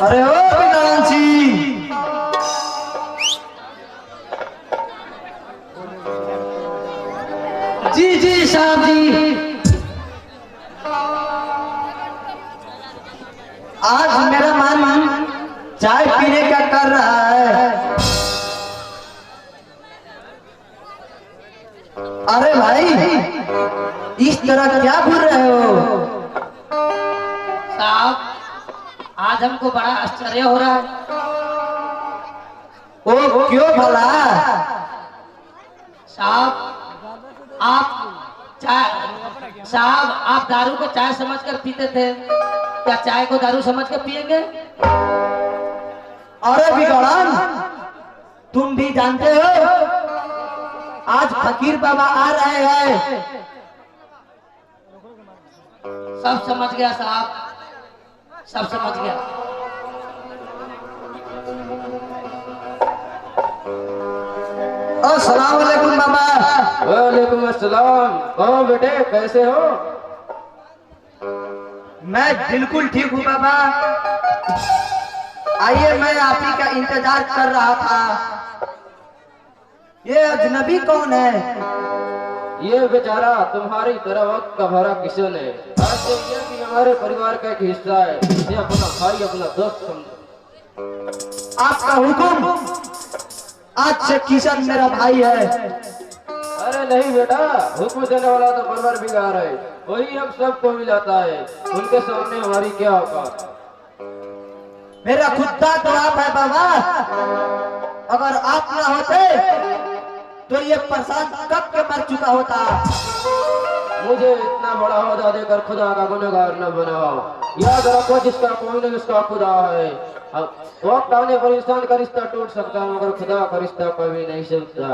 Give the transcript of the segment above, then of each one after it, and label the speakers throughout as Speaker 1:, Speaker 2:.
Speaker 1: अरे ओ विधान जी जी साहब जी, आज मेरा मन चाय पीने का कर रहा है। अरे भाई, इस तरह क्या घूर रहे हो?
Speaker 2: साहब, आज हमको बड़ा आश्चर्य हो रहा है।
Speaker 1: ओ क्यों भला?
Speaker 2: साहब आप दारू को चाय समझकर पीते थे, क्या चाय को दारू समझकर पिएंगे?
Speaker 1: अरे बिगड़न, तुम भी जानते हो आज फकीर बाबा आ रहे हैं।
Speaker 2: सब समझ गया साहब, सब समझ गया।
Speaker 1: अस्सलाम वालेकुम बाबा।
Speaker 3: वालेकुम अस्सलाम। कहो बेटे, कैसे हो?
Speaker 1: मैं बिल्कुल ठीक हूँ बाबा। आइए, मैं आप ही का इंतजार कर रहा था। ये अजनबी कौन है?
Speaker 3: ये बेचारा तुम्हारी तरह वक्त का भरा किशन है। आज से ये भी हमारे परिवार का एक हिस्सा है। ये अपना भाई, अपना दोस्त समझो।
Speaker 1: आपका हुक्म। आज से किशन मेरा भाई है।
Speaker 3: अरे नहीं बेटा, हुक्म देने वाला तो परवर बिगाड़ है, वही हम सबको मिलाता है। उनके सामने हमारी क्या औकात?
Speaker 1: मेरा खुदा तो आप है बाबा। अगर आप ना होते तो ये प्रसाद कब के मर चुका होता।
Speaker 3: मुझे इतना बड़ा ओहदा देकर खुदा का गुनहगार न बनाओ। याद रखो, जिसका कोई नहीं उसका खुदा है। अब वक्त आने पर इंसान का रिश्ता टूट सकता है, मगर खुदा का रिश्ता कभी नहीं सकता।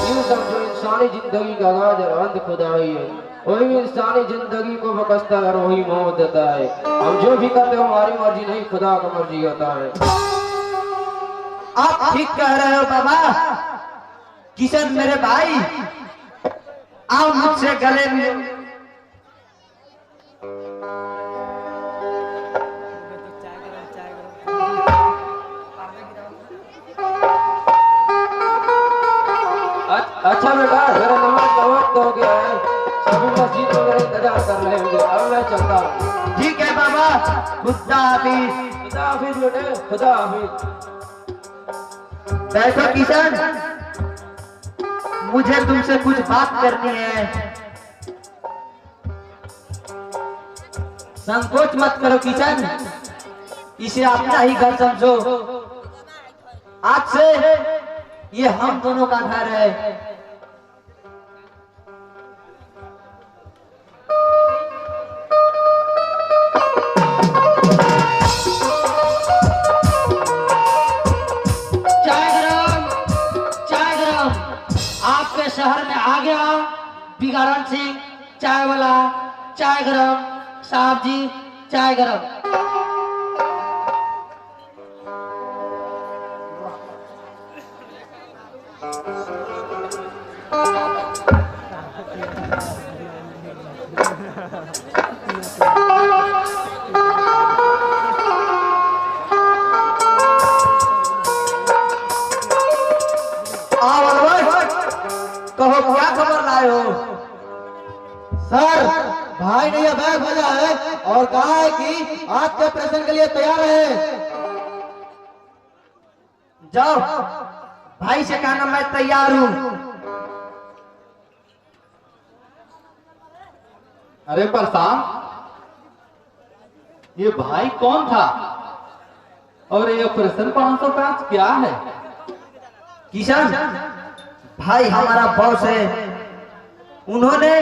Speaker 3: यूं समझो, इंसानी जिंदगी का आगाज और अंत खुदा ही है। वही इंसानी जिंदगी को बकसता है और वही मौत देता है। हम जो भी करते हो हमारी मर्जी नहीं, खुदा का मर्जी होता है।
Speaker 1: आप ठीक कह रहे हो बाबा। किशन मेरे भाई, आओ मुझसे गले मिलो।
Speaker 3: अच्छा बेटा, मेरा नमाज का वक्त हो गया है। सभी मस्जिद में मेरा इंतजार कर रहे होंगे। अब मैं चलता हूँ।
Speaker 1: ठीक है बाबा, खुदा हाफिज।
Speaker 3: खुदा हाफिज बेटे, खुदा हाफिज।
Speaker 1: बैठो किशन, मुझे तुमसे कुछ बात करनी है। संकोच मत करो किशन, इसे अपना ही घर समझो। आज से ये हम दोनों का घर है।
Speaker 2: आपके शहर में आ गया बिगाड़न सिंह चाय वाला। चाय गरम साहब जी, चाय गरम।
Speaker 1: कहो क्या खबर लाए हो?
Speaker 4: सर, भाई ने यह बैग भेजा है और कहा है कि आज के ऑपरेशन के लिए तैयार है।
Speaker 1: जाओ, भाई से कहना मैं तैयार हूँ।
Speaker 4: अरे परसाम, ये भाई कौन था और ये ऑपरेशन 505 क्या है?
Speaker 1: किशन, भाई हमारा बॉस है। उन्होंने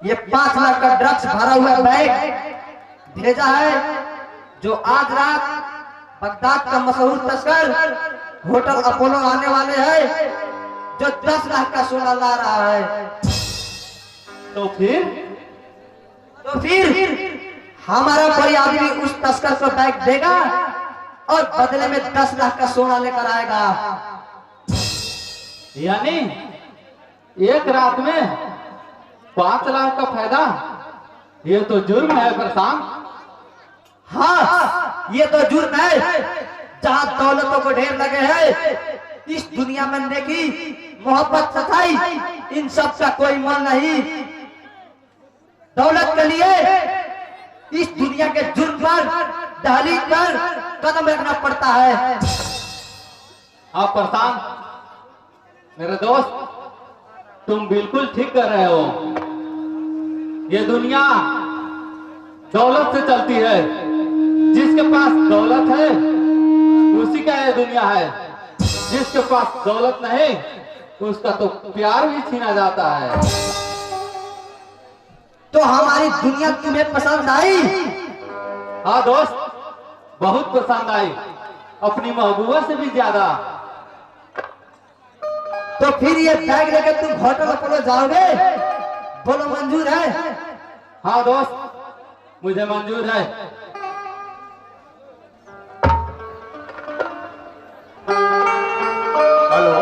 Speaker 1: ये 5 लाख का ड्रग्स भरा हुआ बैग भेजा है, जो आज रात बगदाद का मशहूर तस्कर होटल अपोलो आने वाले हैं, जो 10 लाख का सोना ला रहा है।
Speaker 4: तो फिर
Speaker 1: हमारा कोई आदमी उस तस्कर को बैग देगा और बदले में 10 लाख का सोना लेकर आएगा।
Speaker 4: यानी एक रात में 5 लाख का फायदा? ये तो जुर्म है परसाम।
Speaker 1: हाँ, ये तो जुर्म है। जहाँ दौलतों को ढेर लगे हैं, इस दुनिया में नेकी, मोहब्बत, सच्चाई, इन सब का कोई मोल नहीं। दौलत के लिए इस दुनिया के जुर्म पर, दहलीज पर कदम रखना पड़ता है।
Speaker 5: आप प्रशांत, मेरे दोस्त, तुम बिल्कुल ठीक कर रहे हो। ये दुनिया दौलत से चलती है। जिसके पास दौलत है उसी का ये दुनिया है। जिसके पास दौलत नहीं उसका तो प्यार भी छीना जाता है।
Speaker 1: तो हमारी दुनिया तुम्हें पसंद आई?
Speaker 5: हाँ दोस्त, बहुत पसंद आई, अपनी महबूबा से भी ज्यादा।
Speaker 1: तो फिर ये बैग लेकर तुम होटल अपोलो जाओगे? बोलो मंजूर है?
Speaker 5: हाँ दोस्त, मुझे मंजूर है।
Speaker 3: हेलो,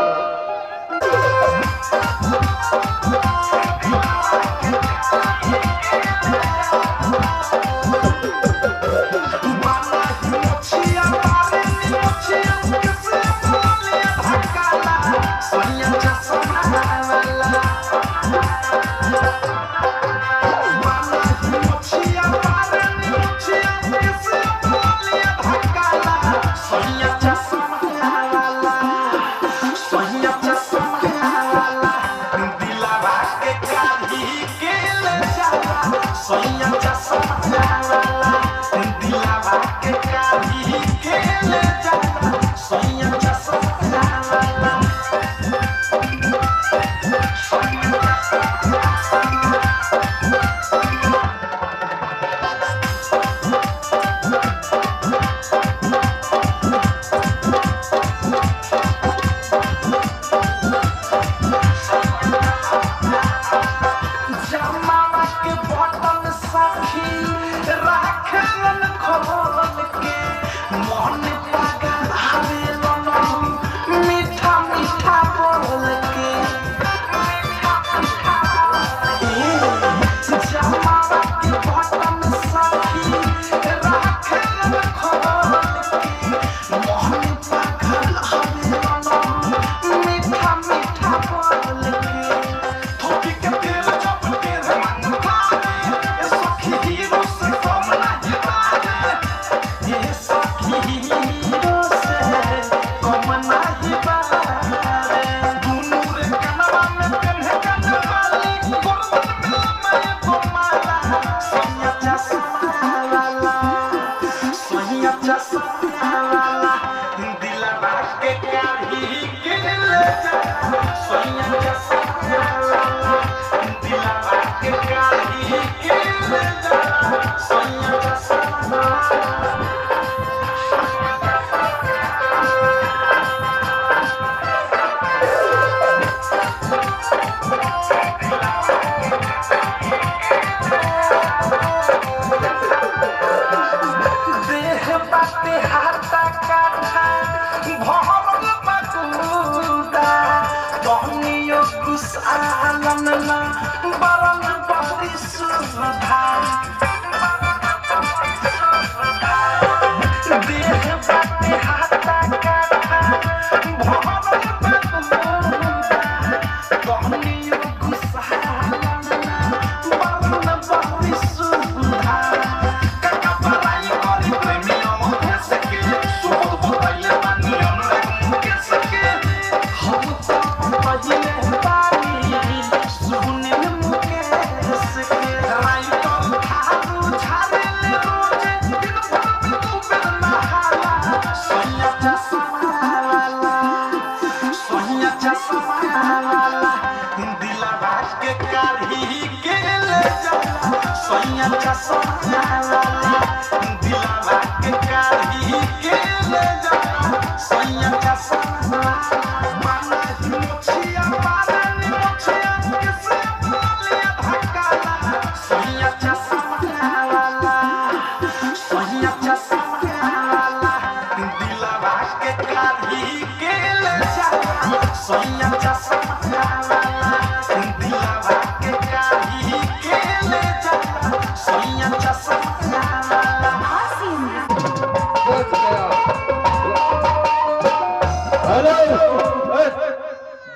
Speaker 6: Soy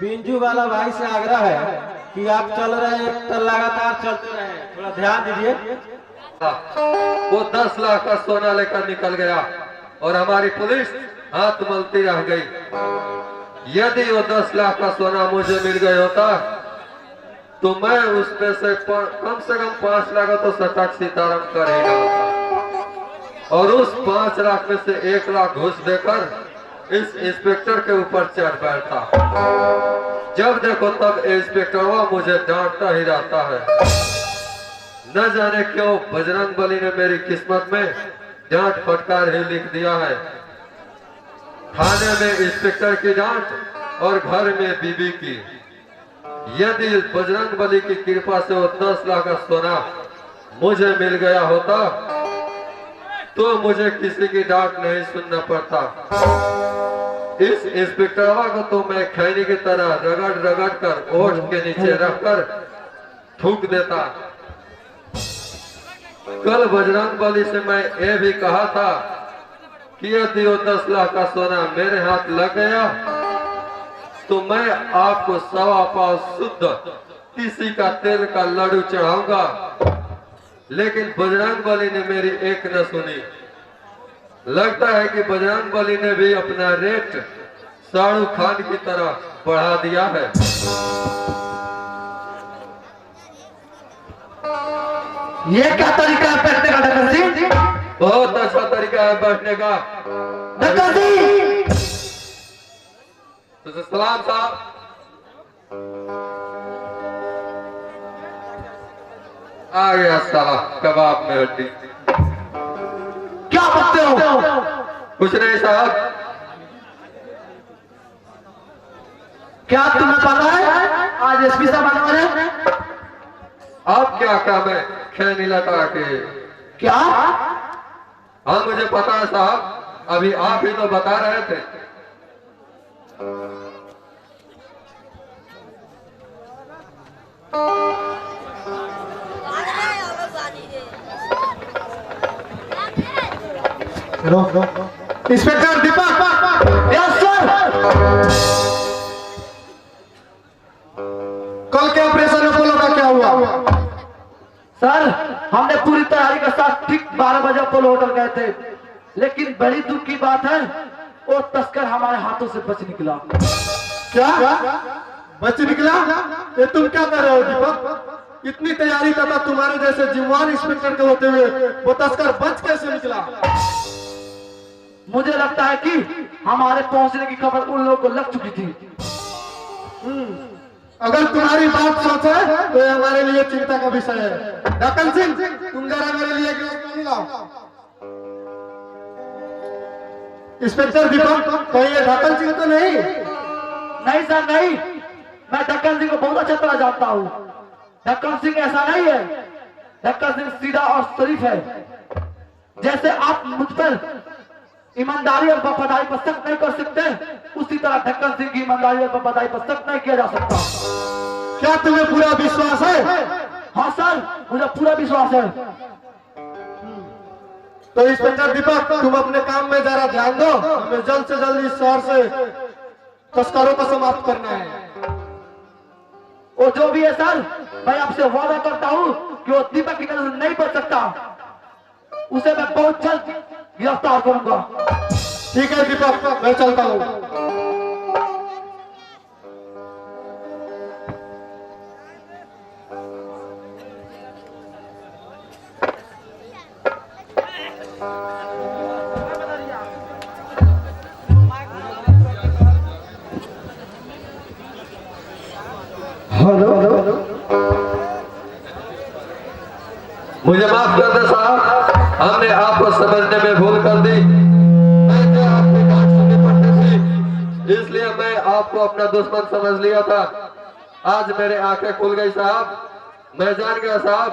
Speaker 4: पिंजू वाला भाई से आग्रह है कि आप चल रहे हैं तो लगातार चलते रहे, थोड़ा ध्यान दीजिए।
Speaker 6: वो 10 लाख का सोना लेकर निकल गया और हमारी पुलिस हाथ मलती रह गई। यदि वो 10 लाख का सोना मुझे मिल गया होता तो मैं उसमें से कम 5 लाख तो सटक सीताराम कर ही डालता और उस 5 लाख में से 1 लाख घुस देकर इस इंस्पेक्टर के ऊपर चढ़ बैठता। जब देखो तब इंस्पेक्टर मुझे डांटता ही रहता है। न जाने क्यों बजरंग बली ने मेरी किस्मत में डांट फटकार ही लिख दिया है। थाने में इंस्पेक्टर की डांट और घर में बीबी की। यदि बजरंग बली की कृपा से वो 10 लाख का सोना मुझे मिल गया होता तो मुझे किसी की डांट नहीं सुनना पड़ता। इस इंस्पेक्टरवा को तो मैं खैनी की तरह रगड़ रगड़ कर ओठ के नीचे रखकर थूक देता। कल बजरंग बली से मैं ये भी कहा था कि यदि वो 10 लाख का सोना मेरे हाथ लग गया तो मैं आपको 1.25 पाव शुद्ध तीसी का तेल का लड्डू चढ़ाऊंगा। लेकिन बजरंग बली ने मेरी एक न सुनी। लगता है कि बजरंग बली ने भी अपना रेट शाहरुख खान की तरह बढ़ा दिया है।
Speaker 1: ये क्या तरीका है बैठने का डकल सिंह?
Speaker 6: बहुत अच्छा तरीका है बैठने का।
Speaker 1: डकल सिंह!
Speaker 6: तो सलाम साहब। आ गया साला कबाब में हड्डी।
Speaker 1: क्या बकते हो?
Speaker 6: कुछ नहीं साहब।
Speaker 1: क्या तुम्हें पता है आज एसपी साहब आने वाले हैं?
Speaker 6: आप क्या काम है खैनी लटा के?
Speaker 1: क्या?
Speaker 6: हाँ मुझे पता है साहब, अभी आप ही तो बता रहे थे।
Speaker 4: इंस्पेक्टर दीपक।
Speaker 1: Yes sir.
Speaker 4: कल के ऑपरेशन अपोलो का क्या हुआ?
Speaker 1: सर हमने पूरी तैयारी के साथ ठीक 12 बजे अपोलो होटल गए थे, लेकिन बड़ी दुख की बात है वो तस्कर हमारे हाथों से बच निकला।
Speaker 4: क्या बच निकला? ये तुम क्या कर रहे हो दीपक? इतनी तैयारी करता तुम्हारे जैसे जिम्मेवार इंस्पेक्टर के होते हुए वो तस्कर बच कैसे निकला?
Speaker 1: मुझे लगता है कि हमारे पहुंचने की खबर उन लोगों को लग चुकी थी।
Speaker 4: अगर तुम्हारी बात सच है तो ये हमारे लिए चिंता का विषय है। डकल सिंह तुम जरा मेरे लिए गिलास पानी लाओ। इंस्पेक्टर दीपक कहीं ये डकल सिंह तो नहीं?
Speaker 1: नहीं सर नहीं, मैं डक्कन सिंह को बहुत अच्छा तरह जानता हूँ। डक्कन सिंह ऐसा नहीं है। डक्कन सिंह सीधा और शरीफ है। जैसे आप मुझ पर ईमानदारी और वफादारी पर शक नहीं कर सकते, उसी तरह डक्कन सिंह की ईमानदारी और वफादारी पर शक नहीं किया जा सकता।
Speaker 4: क्या तुम्हें पूरा विश्वास है?
Speaker 1: हाँ सर मुझे पूरा विश्वास है।
Speaker 4: तो इंस्पेक्टर दीपक तुम अपने काम में जरा ध्यान दो। हमें जल्द से जल्द इस शहर से तस्करों को समाप्त करना है।
Speaker 1: वो जो भी है सर, मैं आपसे वादा करता हूँ कि वो दीपक की नजर नहीं बच सकता। उसे मैं बहुत जल्द गिरफ्तार करूंगा।
Speaker 4: ठीक है दीपक मैं चलता हूँ।
Speaker 6: मुझे माफ कर दे साहब, हमने आपको समझने में भूल कर दी। मैं आपकी बात सुननी पड़ती थी, इसलिए मैं आपको अपना दुश्मन समझ लिया था। आज मेरे आंखें खुल गई साहब। मैं जान गया साहब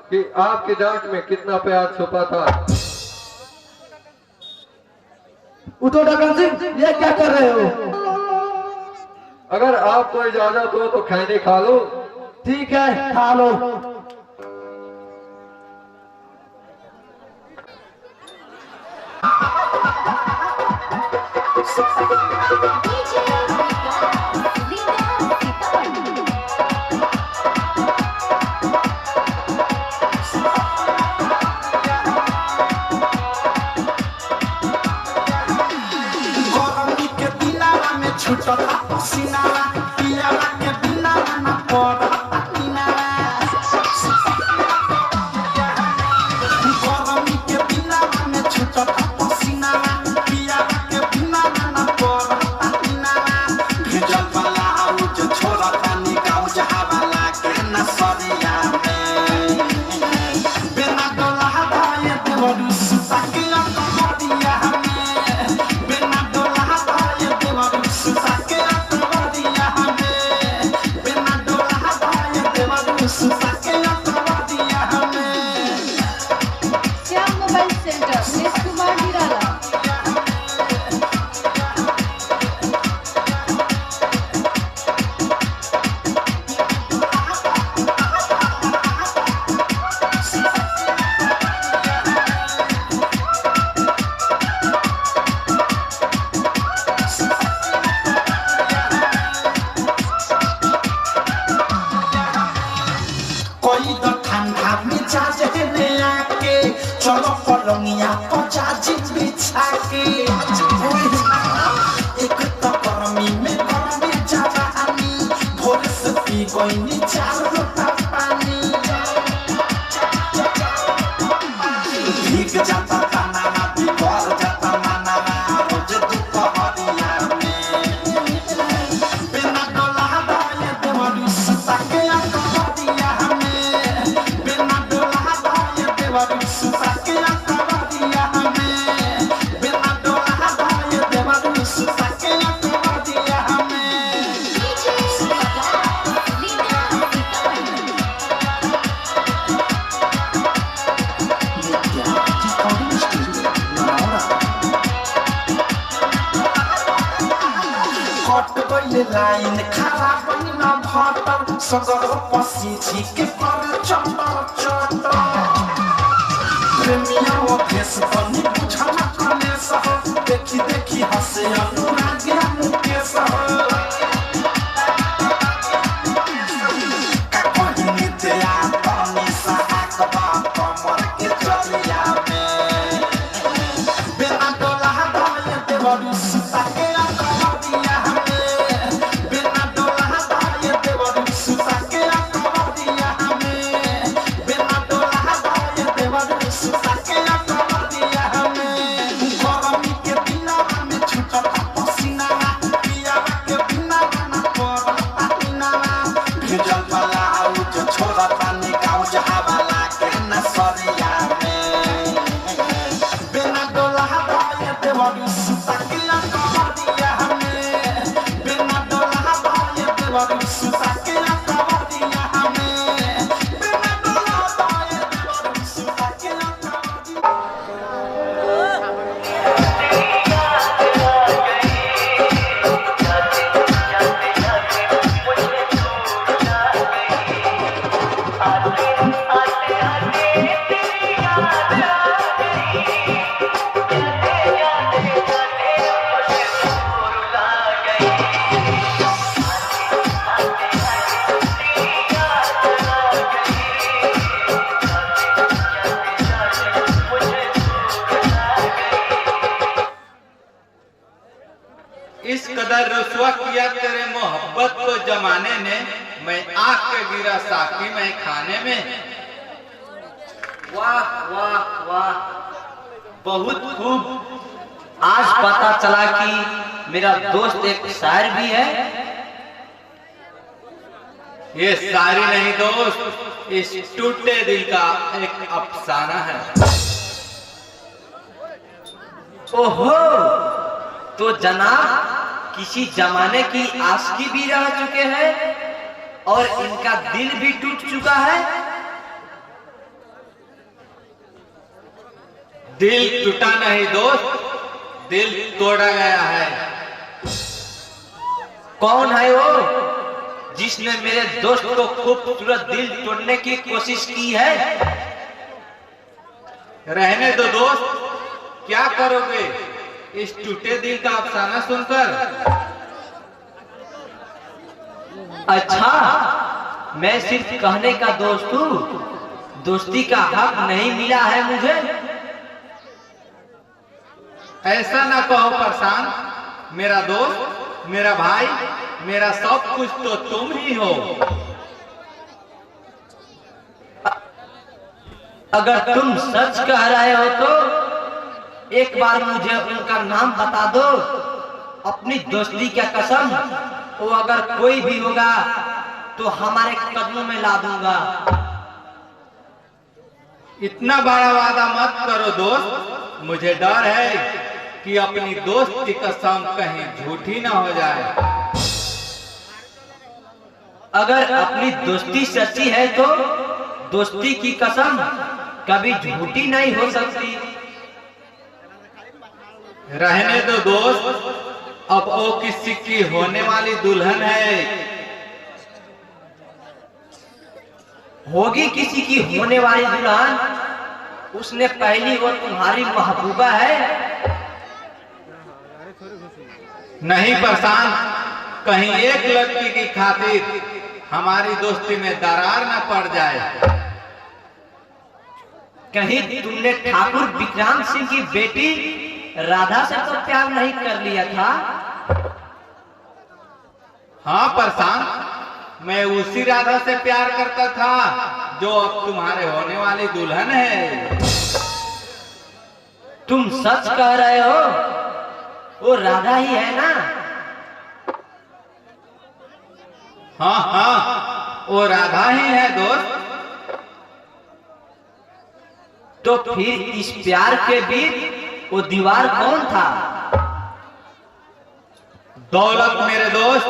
Speaker 6: कि आपकी डांट में कितना प्यार छुपा था।
Speaker 1: उठो डक्कन सिंह, ये क्या कर रहे हो?
Speaker 6: अगर आपको इजाजत हो तो खैनी खा लो।
Speaker 1: ठीक है खा लो।
Speaker 7: DJ छूटता पसीना पिया के बिना ना पड़ता कीना गरमी के बिना में छूटता पसीना पिया के बिना ना पड़ता कीना भेजल वाला आउ जो छोरा पानी गाँव जहाँ वाला के न सरिया में बिना डोला हवाए देवरू सुता के कमरिया में बिना डोला हवाए देवरू सुता के कमरिया में बिना डोला हवाए देवरू सुता के कमरिया में
Speaker 8: Shyam mobile centre S Kumar Nirala
Speaker 7: कोई तो ठंडा मिजाज ले आके चलो पलंगिया पचाजी बिछा के एक तो गर्मी में गर्मी जवानी भोर से पी गई 4 लोटा पानी भीग जाता काना बिगड़ जाता माना रोज दुपहरिया में बिना डोला हवाए देवरू सुता के कमरिया में बिना डोला हवाए देवरू सुता के कमरिया में बिना डोला हवाए देवरू सुता के कमरिया में कट गइले लाइन खड़ा पनि न भटल सगर पसी झिके पर चटर चटर प्रेमिया ओ फेस पनि बुझन कने सह देखि देखि हसे अनुरागिया मुकेश का कहिनी ते आ पनि सहाक बाप मर के चलिया में बिना डोला हवाए देवरू सुता के कमरिया में बिना डोला हवाए देवरू सुता के कमरिया में बिना डोला हवाए देवरू सुता के कमरिया में गरमी के बिना में छूटता पसीना पिया के बिना ना पड़ता कीना भेजल वाला आउ जो छोरा पानी गाँव जहाँ वाला के न सरिया में बिना डोला हवाए देवरू सुता के कमरिया में बिना डोला हवाए देवरू सुता के कमरिया में बिना डोला हवाए देवरू सुता के कमरिया
Speaker 5: इस कदर रुसवा किया तेरे मोहब्बत को जमाने ने, मैं आँख के गिरा साकी मैं खाने में।
Speaker 1: वाह वाह वाह, बहुत खूब। आज पता चला कि मेरा दोस्त एक शायर भी है।
Speaker 5: ये सारी नहीं दोस्त, इस टूटे दिल का एक अफसाना है।
Speaker 1: ओहो, तो जनाब किसी जमाने की आशिकी भी रह चुके हैं और इनका दिल भी टूट चुका है।
Speaker 5: दिल टूटा नहीं दोस्त, दिल तोड़ा गया है।
Speaker 1: कौन है वो जिसने मेरे दोस्त को खूबसूरत दिल तोड़ने की कोशिश की है?
Speaker 5: रहने दो दोस्त, क्या करोगे इस टूटे दिल का अफसाना सुनकर?
Speaker 1: अच्छा, मैं सिर्फ कहने का दोस्त हूँ, दोस्ती का हक नहीं मिला है मुझे।
Speaker 5: ऐसा ना कहो परसान, मेरा दोस्त मेरा भाई, मेरा सब कुछ तो तुम ही हो।
Speaker 1: अगर तुम सच कह रहे हो तो एक बार मुझे उनका नाम बता दो, अपनी दोस्ती क्या कसम, वो अगर कोई भी होगा तो हमारे कदमों में ला दूंगा।
Speaker 5: इतना बड़ा वादा मत करो दोस्त, मुझे डर है कि अपनी दोस्त की कसम कहीं झूठी ना हो जाए।
Speaker 1: अगर अपनी दोस्ती सच्ची है तो दोस्ती की कसम कभी झूठी नहीं हो सकती।
Speaker 5: रहने दो दोस्त, अब वो किसी की होने वाली दुल्हन है।
Speaker 1: होगी किसी की होने वाली दुल्हन, उसने पहली वो तुम्हारी महबूबा है।
Speaker 5: नहीं प्रशांत, कहीं एक लड़की की खातिर हमारी दोस्ती में दरार न पड़ जाए।
Speaker 1: कहीं तुमने ठाकुर विक्रांत सिंह की बेटी राधा से तो प्यार नहीं कर लिया था?
Speaker 5: हाँ प्रशांत, मैं उसी राधा से प्यार करता था जो अब तुम्हारे होने वाली दुल्हन है।
Speaker 1: तुम सच कह रहे हो? वो राधा ही है ना?
Speaker 5: हाँ हाँ, वो राधा ही है दोस्त।
Speaker 1: तो फिर इस प्यार के बीच वो दीवार कौन था?
Speaker 5: दौलत मेरे दोस्त,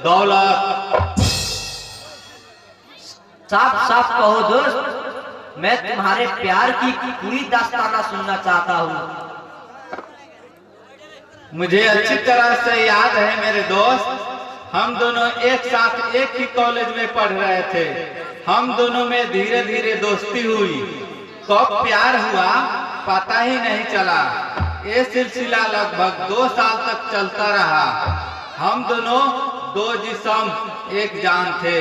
Speaker 5: दौलत।
Speaker 1: साफ साफ कहो दोस्त, मैं तुम्हारे प्यार की पूरी दास्ताना सुनना चाहता हूँ।
Speaker 5: मुझे अच्छी तरह से याद है मेरे दोस्त, हम दोनों एक साथ एक ही कॉलेज में पढ़ रहे थे। हम दोनों में धीरे धीरे दोस्ती हुई, कब प्यार हुआ पता ही नहीं चला। ये सिलसिला लगभग 2 साल तक चलता रहा। हम दोनों दो जिस्म एक जान थे।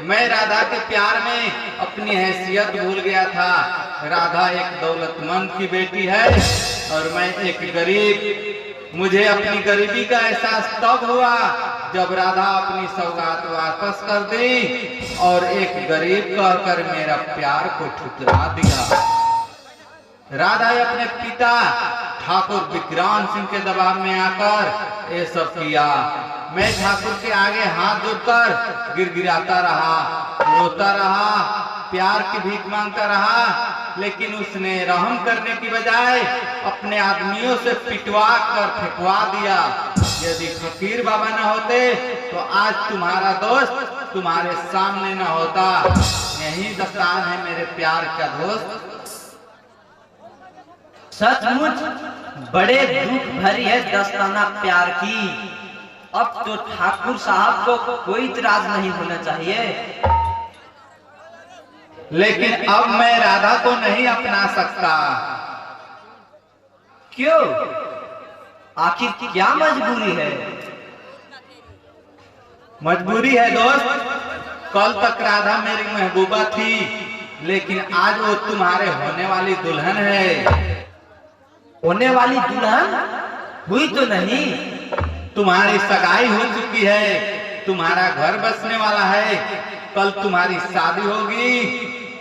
Speaker 5: मैं राधा के प्यार में अपनी हैसियत भूल गया था। राधा एक दौलतमंद की बेटी है और मैं एक गरीब। मुझे अपनी गरीबी का एहसास तब हुआ जब राधा अपनी सौगात वापस कर दी और एक गरीब कहकर मेरा प्यार को ठुकरा दिया। राधा अपने पिता ठाकुर विक्रांत सिंह के दबाव में आकर ये सब किया। मैं ठाकुर के आगे हाथ जोड़कर गिड़गिड़ाता रहा, रोता रहा, प्यार की भीख मांगता रहा, लेकिन उसने रहम करने की बजाय अपने आदमियों से पिटवा कर फेंकवा दिया। यदि फकीर बाबा न होते तो आज तुम्हारा दोस्त तुम्हारे सामने न होता। यही दास्तान है मेरे प्यार का दोस्त।
Speaker 1: सचमुच बड़े दुख भरी है दस्ताना प्यार की। अब तो ठाकुर साहब को कोई इतराज नहीं होना चाहिए।
Speaker 5: लेकिन अब मैं राधा को नहीं अपना सकता।
Speaker 1: क्यों? आखिर क्या मजबूरी है?
Speaker 5: मजबूरी है दोस्त, कल तक राधा मेरी महबूबा थी, लेकिन आज वो तुम्हारे होने वाली दुल्हन है।
Speaker 1: होने वाली दुल्हन हुई तो नहीं?
Speaker 5: तुम्हारी सगाई हो चुकी है, तुम्हारा घर बसने वाला है, कल तुम्हारी शादी होगी,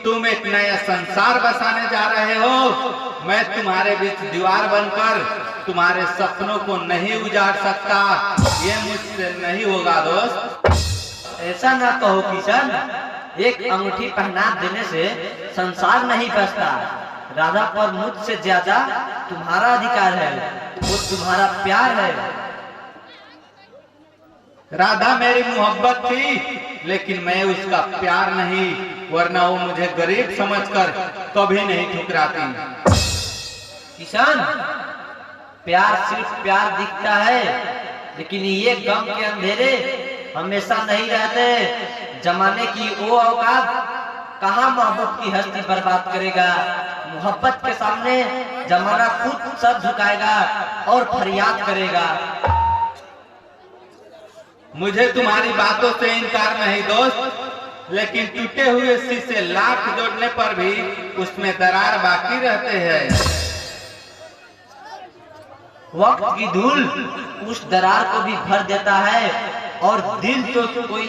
Speaker 5: तुम एक नया संसार बसाने जा रहे हो। मैं तुम्हारे बीच दीवार बनकर तुम्हारे सपनों को नहीं उजाड़ सकता। ये मुझसे नहीं होगा दोस्त।
Speaker 1: ऐसा ना कहो किशन, एक अंगूठी पहना देने से संसार नहीं बसता। राधा पर मुझसे ज्यादा तुम्हारा अधिकार है, वो तुम्हारा प्यार है।
Speaker 5: राधा मेरी मोहब्बत थी, लेकिन मैं उसका प्यार नहीं, वरना वो मुझे गरीब समझकर कभी नहीं ठुकराती।
Speaker 1: किशन, प्यार सिर्फ प्यार दिखता है, लेकिन ये गम के अंधेरे हमेशा नहीं रहते। जमाने की वो औकात कहाँ महबूब की हस्ती बर्बाद करेगा। मोहब्बत के सामने जमाना खुद सर झुकाएगा और फरियाद करेगा।
Speaker 5: मुझे तुम्हारी बातों से इनकार नहीं दोस्त, लेकिन टूटे हुए शीशे लाख जोड़ने पर भी उसमें दरार बाकी रहते हैं।
Speaker 1: वक्त की धूल उस दरार को भी भर देता है, और दिल तो कोई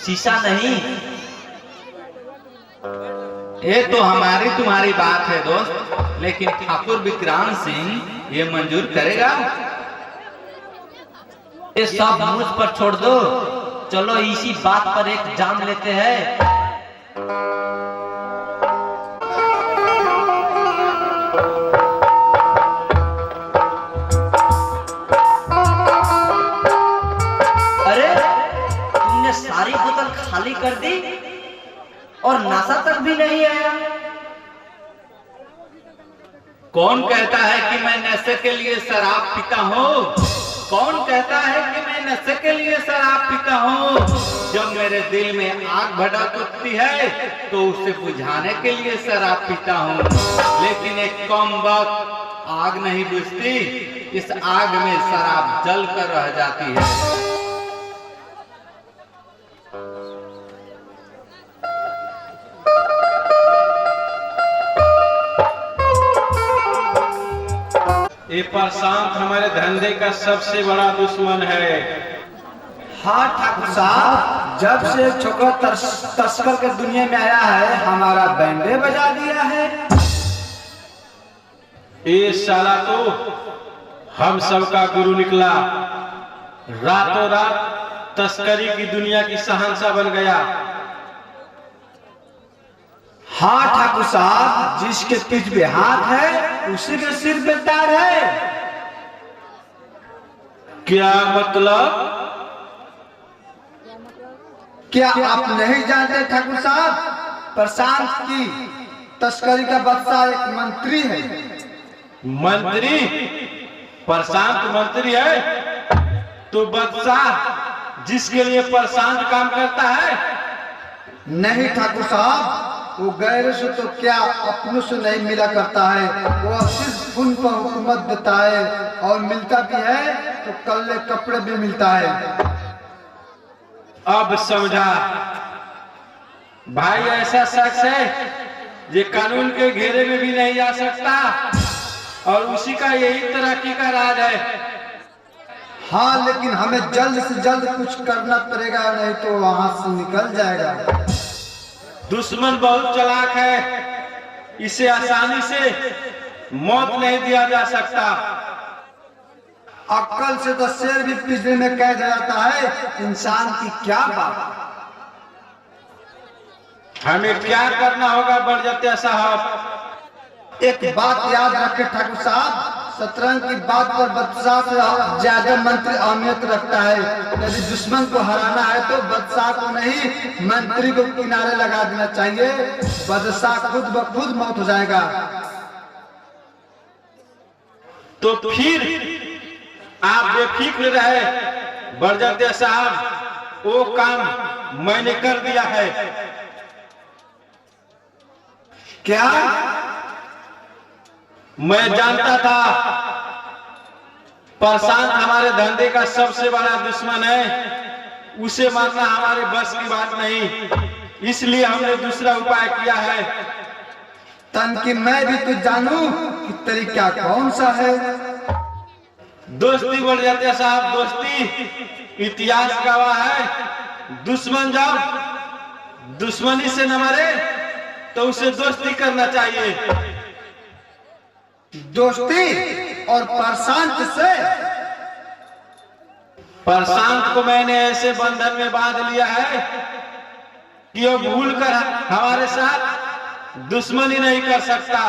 Speaker 1: शीशा नहीं।
Speaker 5: ये तो हमारी तुम्हारी बात है दोस्त, लेकिन ठाकुर विक्रांत सिंह ये मंजूर करेगा?
Speaker 1: ये सब मुझ पर छोड़ दो, चलो इसी बात पर एक जाम लेते हैं। अरे तुमने सारी बोतल खाली कर दी और नशा तक भी नहीं आया।
Speaker 5: कौन कहता है कि मैं नशे के लिए शराब पीता हूँ? कौन कहता है कि मैं नशे के लिए शराब पीता हूँ? जब मेरे दिल में आग भड़क उठती है तो उसे बुझाने के लिए शराब पीता हूँ, लेकिन एक कम वक्त आग नहीं बुझती, इस आग में शराब जल कर रह जाती है।
Speaker 9: ये प्रशांत हमारे धंधे का सबसे बड़ा दुश्मन है।
Speaker 10: हाँ ठाकुर साहब, जब से छोकरा तस्कर के दुनिया में आया है हमारा बैंडे बजा दिया है।
Speaker 9: ये साला तो हम सबका गुरु निकला, रातों रात तस्करी की दुनिया की शहंशाह बन गया।
Speaker 10: हाँ ठाकुर साहब, जिसके पीठ पे हाथ है उसी के सिर पे तार है।
Speaker 9: क्या मतलब?
Speaker 10: क्या आप नहीं जानते ठाकुर साहब, प्रशांत की तस्करी का बदशाह एक मंत्री है।
Speaker 9: मंत्री? प्रशांत मंत्री है तो बदशाह जिसके लिए प्रशांत काम करता है?
Speaker 10: नहीं ठाकुर साहब, वो गैर से तो क्या अपनों से नहीं मिला करता है, वो सिर्फ उनको हुकूमत देता है, और मिलता भी है तो कल्ले कपड़े भी मिलता है।
Speaker 9: अब समझा भाई, ऐसा शख्स है जो कानून के घेरे में भी नहीं आ सकता, और उसी का यही तरक्की का राज है।
Speaker 10: हाँ, लेकिन हमें जल्द से जल्द कुछ करना पड़ेगा, नहीं तो वहां से निकल जाएगा।
Speaker 9: दुश्मन बहुत चालाक है, इसे आसानी से मौत नहीं दिया जा सकता।
Speaker 10: अक्ल से तो शेर भी पिंजरे में कैद जाता है, इंसान की क्या बात।
Speaker 9: हमें क्या करना होगा बड़जत्या साहब?
Speaker 10: एक बात याद रखे ठाकुर साहब, शतरंज की बात पर बदशाह से ज्यादा मंत्री अहमियत रखता है। यदि दुश्मन को हराना है तो बदशाह को नहीं, मंत्री को किनारे लगा देना चाहिए। बदशाह खुद ब खुद मौत हो जाएगा।
Speaker 9: तो फिर आप बेफिक्र रहे बड़जत्या साहब, वो काम मैंने कर दिया है।
Speaker 10: क्या?
Speaker 9: मैं जानता था प्रशांत हमारे धंधे का सबसे बड़ा दुश्मन है, उसे मारना हमारे बस की बात नहीं, इसलिए हमने दूसरा उपाय किया है।
Speaker 10: तन की मैं भी तो जानूं कि तरीका कौन सा है।
Speaker 9: दोस्ती बढ़ जाते साहब, दोस्ती। इतिहास गवाह है, दुश्मन जब दुश्मनी से न मरे तो उसे दोस्ती करना चाहिए।
Speaker 10: दोस्ती? और प्रशांत से?
Speaker 9: प्रशांत को मैंने ऐसे बंधन में बांध लिया है कि वो भूल कर हमारे साथ दुश्मनी नहीं कर सकता।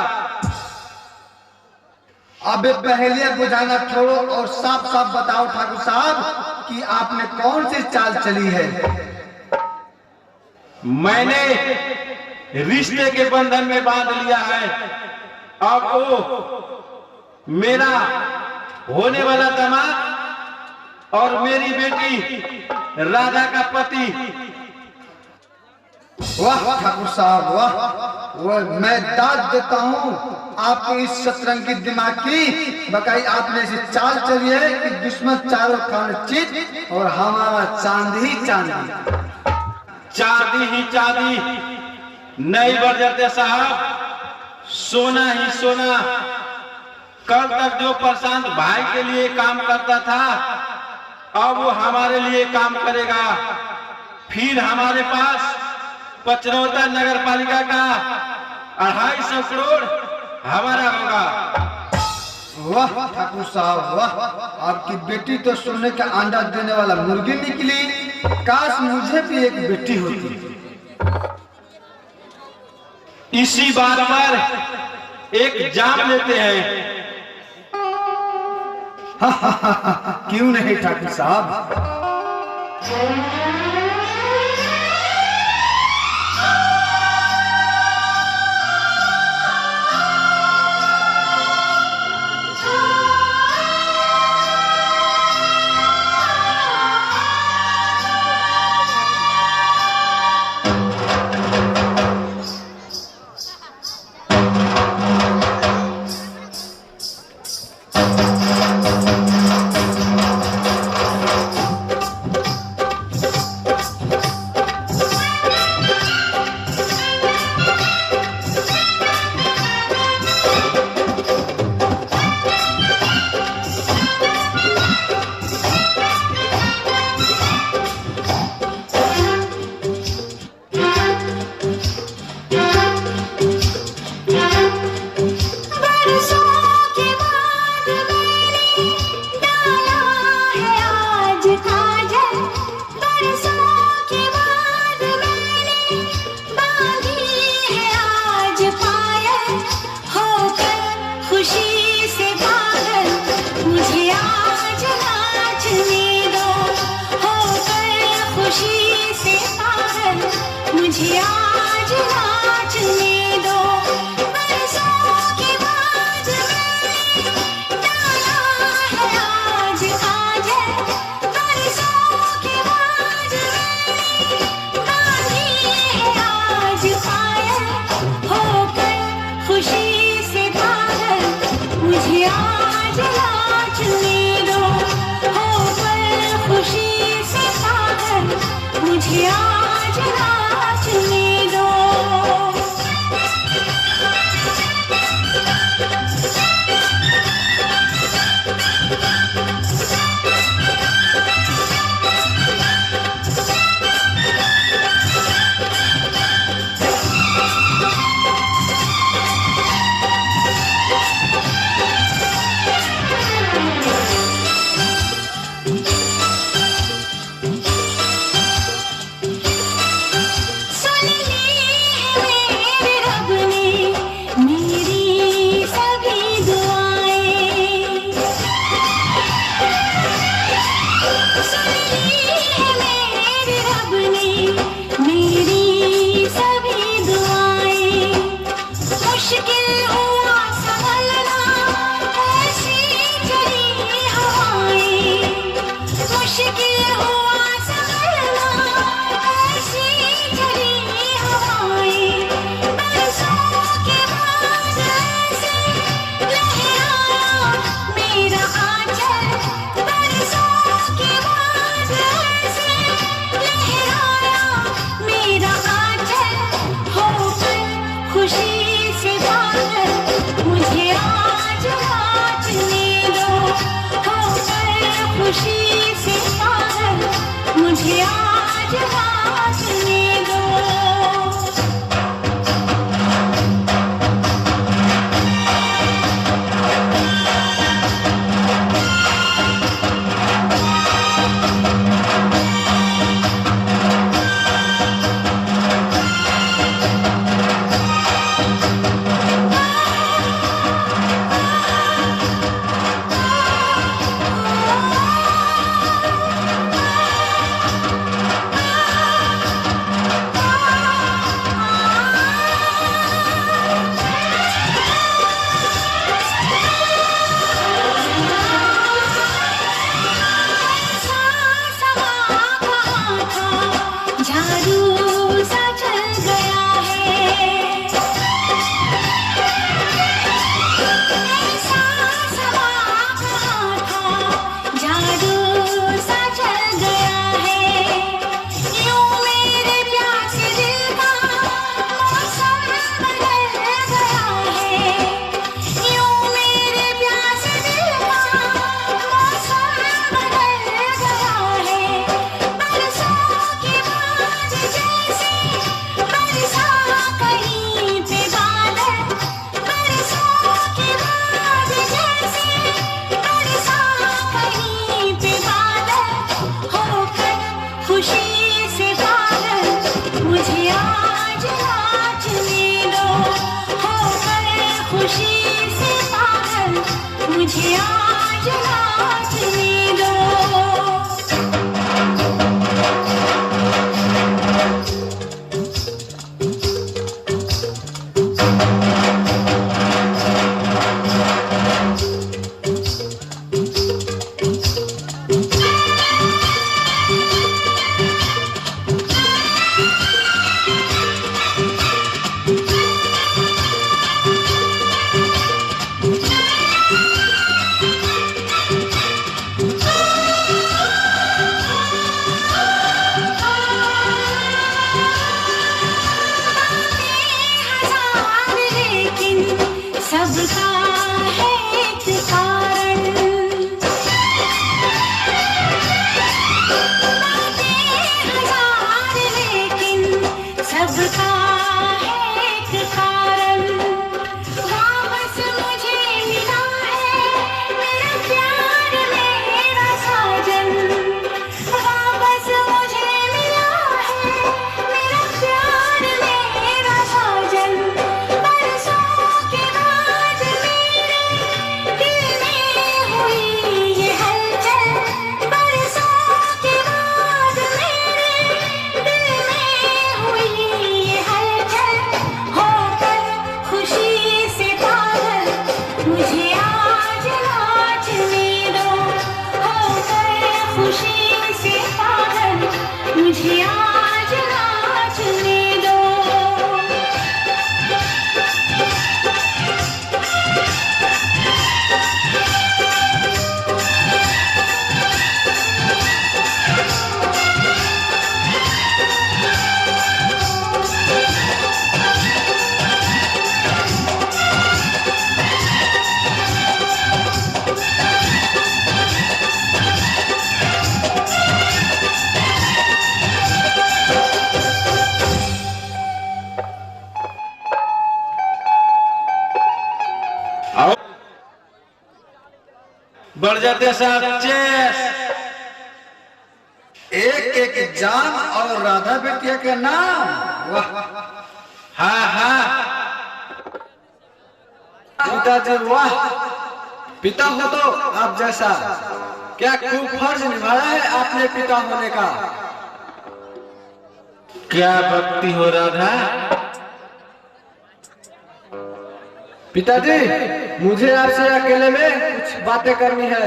Speaker 10: अब पहेलियां बुझाना छोड़ो और साफ साफ बताओ ठाकुर साहब कि आपने कौन सी चाल चली है।
Speaker 9: मैंने रिश्ते के बंधन में बांध लिया है। अब वो मेरा होने वाला दामाद और मेरी बेटी राधा का पति।
Speaker 10: वाह ठाकुर साहब वाह, वो मैं दाद देता हूँ आपकी इस शतरंज की दिमाग की। बकाई आपने ऐसी चाल चली है कि दुश्मन चारों खाने चित और हमारा चांदी ही चांदी।
Speaker 9: चांदी ही चांदी नहीं बढ़ जाते साहब, सोना ही सोना। कल तक जो प्रशांत भाई के लिए काम करता था अब वो हमारे लिए काम करेगा। फिर हमारे पास पचरौदा नगर पालिका का 250 करोड़ हमारा होगा।
Speaker 10: वाह ठाकुर साहब वाह, आपकी बेटी तो सोने का अंडा देने वाला मुर्गी निकली। काश मुझे भी एक बेटी होती।
Speaker 9: इसी बात पर एक जाम लेते हैं।
Speaker 10: क्यों नहीं ठाकुर साहब।
Speaker 11: आज नाचने दो। सबका है एक कारण, हजार लेकिन सबका है एक कारण। वापस मुझे मिला है मेरा प्यार मेरा साजन, वापस मुझे मिला है मेरा प्यार मेरा साजन। बरसों के बाद मेरे दिल में हुई ये हलचल, बरसों के बाद मेरे दिल में हुई ये हलचल। होकर खुशी से पागल मुझे आज नाचने दो, होकर खुशी से पागल मुझे आज नाचने दो।
Speaker 9: आओ बढ़ जाते साहब चेस।
Speaker 10: एक एक जान और राधा बेटिया के नाम। वाह
Speaker 9: हाँ हाँ
Speaker 10: पिताजी वाह, पिता हो तो आप जैसा। क्या खूब फर्ज निभाया है आपने पिता होने का।
Speaker 9: क्या भक्ति हो राधा।
Speaker 10: पिताजी मुझे आपसे अकेले में कुछ बातें करनी है।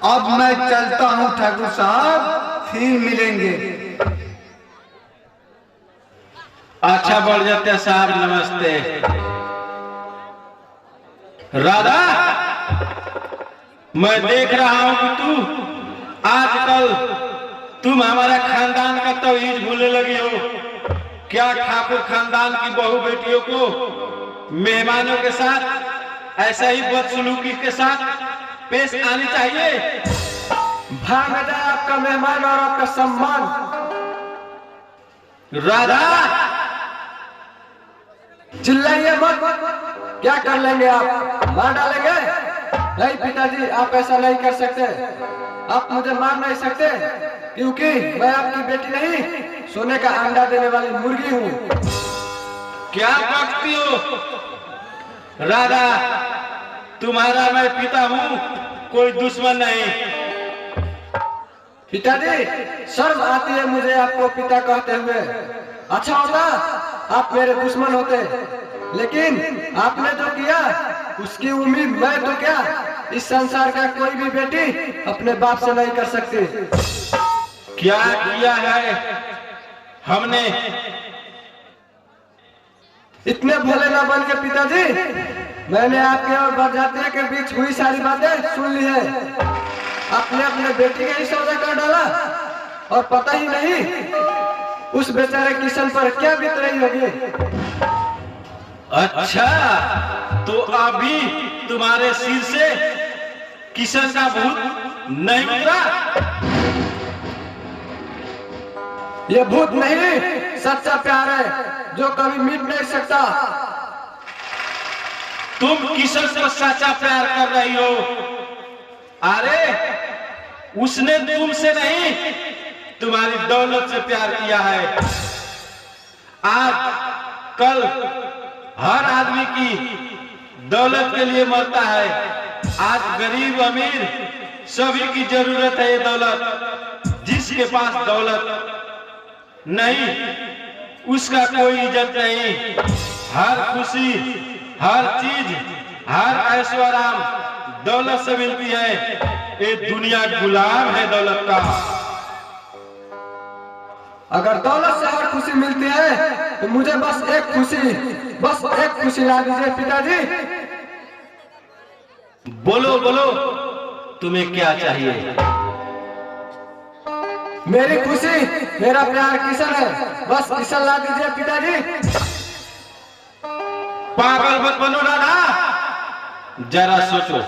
Speaker 10: अब मैं चलता हूँ ठाकुर साहब, फिर मिलेंगे।
Speaker 9: अच्छा बढ़ जाते साहब नमस्ते। राधा मैं देख रहा हूं कि तू आजकल तुम हमारा खानदान का तौहीद भूलने लगी हो। क्या ठाकुर खानदान की बहू बेटियों को मेहमानों के साथ ऐसा ही बदसलूकी के साथ पेश आनी चाहिए।
Speaker 10: भाग में जाए आपका मेहमान और आपका सम्मान।
Speaker 9: राधा
Speaker 10: चिल्लाइए मत, क्या कर लेंगे आप, मार डालेंगे? नहीं पिताजी आप ऐसा नहीं कर सकते, आप मुझे मार नहीं सकते क्योंकि मैं आपकी बेटी नहीं, सोने का अंडा देने वाली मुर्गी हूँ।
Speaker 9: क्या बकती हो राधा, तुम्हारा मैं पिता हूँ, कोई दुश्मन नहीं।
Speaker 10: पिताजी शर्म आती है मुझे आपको पिता कहते हुए। अच्छा होता आप मेरे दुश्मन होते, लेकिन आपने जो किया उसकी उम्मीद मैं तो क्या इस संसार का कोई भी बेटी अपने बाप से नहीं कर सकती।
Speaker 9: क्या किया है हमने?
Speaker 10: इतने भोले ना बन के पिताजी, मैंने आपके और बरजातिया के बीच हुई सारी बातें सुन ली है। आपने अपने बेटी का ही सौदा कर डाला और पता ही नहीं उस बेचारे किशन पर क्या बीत रही होगी।
Speaker 9: अच्छा तो अभी तुम्हारे सिर से किशन का भूत नहीं उतरा?
Speaker 10: ये भूत नहीं सच्चा प्यार है जो कभी मिट नहीं सकता।
Speaker 9: तुम किशन से सच्चा प्यार कर रही हो? अरे उसने तुमसे नहीं तुम्हारी दौलत से प्यार किया है। आज कल हर आदमी की दौलत के लिए मरता है। आज गरीब अमीर सभी की जरूरत है ये दौलत। जिसके पास दौलत नहीं उसका कोई इज्जत नहीं। हर खुशी, हर चीज, हर ऐश्वर्य दौलत से मिलती है। ये दुनिया गुलाम है दौलत का।
Speaker 4: अगर दौलत से हर खुशी मिलती है तो मुझे बस एक खुशी ला दीजिए पिताजी।
Speaker 9: बोलो बोलो तुम्हें क्या चाहिए?
Speaker 4: मेरी खुशी, मेरा प्यार किशन है, बस किशन ला दीजिए पिताजी।
Speaker 9: पागल मत बनो दादा, जरा सोचो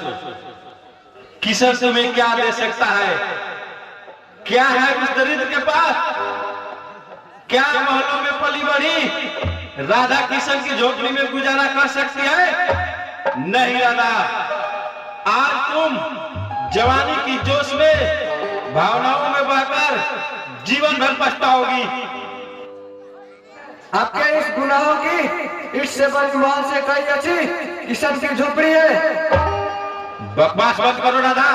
Speaker 9: किशन तुम्हें क्या दे सकता है? क्या है उस दरिद्र के पास? क्या महलों में पली बढ़ी राधा किशन की झोपड़ी में गुजारा कर सकती है? नहीं राधा, आज तुम जवानी की जोश में भावनाओं में बहकर जीवन भर पछताओगी।
Speaker 4: आपके इस गुनाहों की इससे बड़ी मौत से कई अच्छी किशन की झोपड़ी है।
Speaker 9: बकवास मत करो राधा,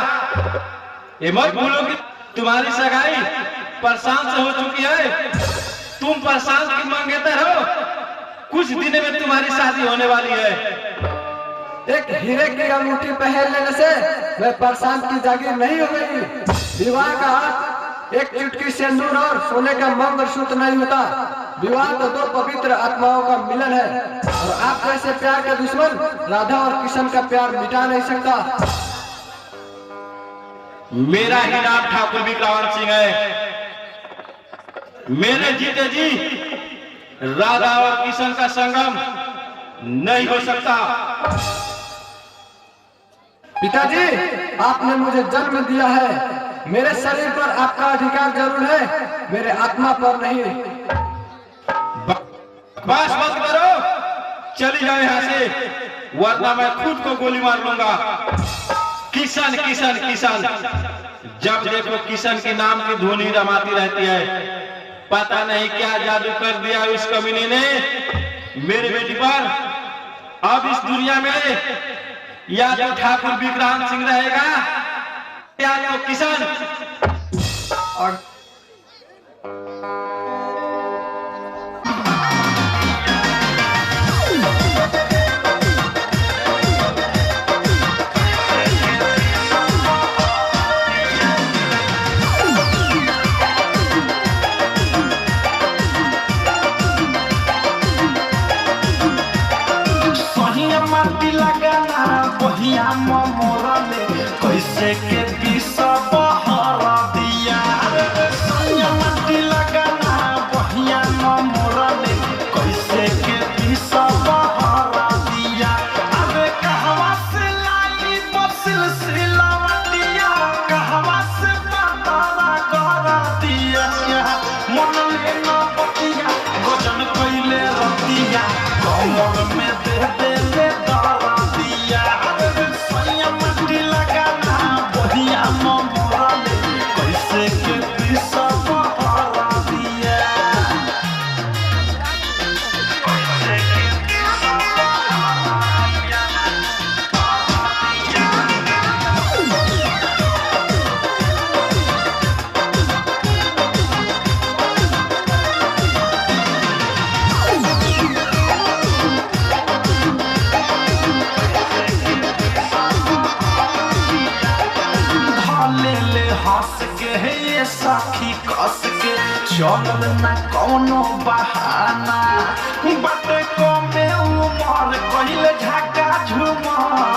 Speaker 9: ये मत भूलो कि तुम्हारी सगाई प्रशांत से हो चुकी है। तुम प्रशांत की मंगेतर हो। कुछ दिन में तुम्हारी शादी होने वाली है।
Speaker 4: एक हीरे की अंगूठी पहन लेने से मैं प्रशांत की जागीर नहीं हो गई। विवाह का हाथ एक चुटकी सिंदूर और सोने का मंगलसूत्र नहीं होता। विवाह तो दो पवित्र आत्माओं का मिलन है और आप जैसे प्यार के दुश्मन राधा और किशन का प्यार मिटा नहीं सकता।
Speaker 9: मेरा ही नाम ठाकुर विक्रांत सिंह है। मेरे जीते जी राधा और किशन का संगम नहीं हो सकता।
Speaker 4: पिताजी, आपने मुझे जन्म दिया है। मेरे शरीर पर आपका अधिकार जरूर है, मेरे आत्मा पर नहीं।
Speaker 9: बस मत करो, चली जाओ यहाँ से, वरना मैं खुद को गोली मार लूंगा। किशन किशन किशन, जब देखो किशन के नाम की धुनी रमाती रहती है। पता नहीं क्या जादू कर दिया उस कमीने ने मेरी बेटी पर। अब इस दुनिया में या तो ठाकुर विक्रांत सिंह रहेगा या तो किशन। और
Speaker 7: कैसे के पीसा बहरा दिया मट्टी लगाना बहिया मोरा ने कैसे के पीसा बहरा दिया। अबे कहवा से लाई बसिल सिलावटिया, कहवा से बता करा दिया। मन लेना बतिया गजन कैले रतिया, कमर में दे दे ले दरा दिया। मट्टी लगाना बहिया मोरा ने कैसे के पीसा बहरा दिया। कैसे के पीसा बहरा दिया। हंस के ये साखी कस के चलल न कौनो बहाना। बाटे को में उमर कहिले झका झुमर